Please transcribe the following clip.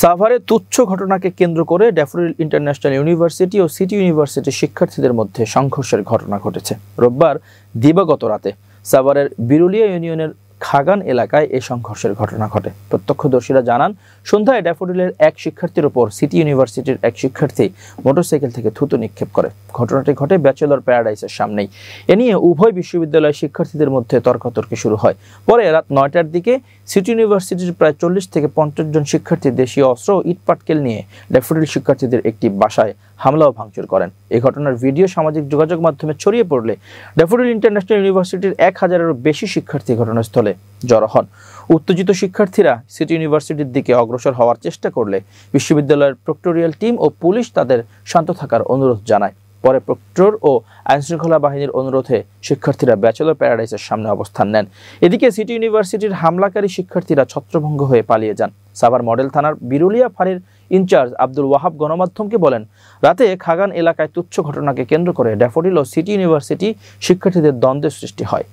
সাভারে তুচ্ছ ঘটনাকে কেন্দ্র করে ড্যাফোডিল ইন্টারন্যাশনাল ইউনিভার্সিটি ও সিটি ইউনিভার্সিটির শিক্ষার্থীদের মধ্যে সংঘর্ষের ঘটনা ঘটেছে। রোববার দিবাগত রাতে সাভারের বিরুলিয়া ইউনিয়নের খাগান এলাকায় এই সংঘর্ষের ঘটনা ঘটে। প্রত্যক্ষদর্শীরা জানান, সন্ধ্যায় ড্যাফোডিলের এক শিক্ষার্থীর ওপর সিটি ইউনিভার্সিটির এক শিক্ষার্থী মোটরসাইকেল থেকে থুতু নিক্ষেপ করে। ঘটনাটি ঘটে ব্যাচেলর প্যারাডাইসের সামনেই। এ নিয়ে উভয় বিশ্ববিদ্যালয়ের শিক্ষার্থীদের মধ্যে তর্কাতর্কি শুরু হয়। পরে রাত ৯টার দিকে সিটি ইউনিভার্সিটির প্রায় ৪০ থেকে ৫০ জন শিক্ষার্থী দেশীয় অস্ত্র ও ইটপাটকেল নিয়ে ড্যাফোডিল শিক্ষার্থীদের একটি বাসায় হামলা ও ভাঙচুর করেন। এই ঘটনার ভিডিও সামাজিক যোগাযোগ মাধ্যমে ছড়িয়ে পড়লে ড্যাফোডিল ইন্টারন্যাশনাল ইউনিভার্সিটির ১,০০০-এরও বেশি শিক্ষার্থী ঘটনাস্থলে জড়ো হন। উত্তেজিত শিক্ষার্থীরা সিটি ইউনিভার্সিটির দিকে অগ্রসর হওয়ার চেষ্টা করলে বিশ্ববিদ্যালয়ের প্রক্টোরিয়াল টিম ও পুলিশ তাদের শান্ত থাকার অনুরোধ জানায়। পরে প্রক্টর ও আইনশৃঙ্খলা বাহিনীর অনুরোধে শিক্ষার্থীরা ব্যাচেলর প্যারাডাইসের সামনে অবস্থান নেন। এদিকে সিটি ইউনিভার্সিটির হামলাকারী শিক্ষার্থীরা ছত্রভঙ্গ হয়ে পালিয়ে যান। সাভার মডেল থানার বিরুলিয়া ফাঁড়ির ইনচার্জ আব্দুল ওয়াহাব গণমাধ্যমকে বলেন, রাতে খাগান এলাকায় তুচ্ছ ঘটনাকে কেন্দ্র করে ড্যাফোডিল ও সিটি ইউনিভার্সিটি শিক্ষার্থীদের দ্বন্দ্বের সৃষ্টি হয়।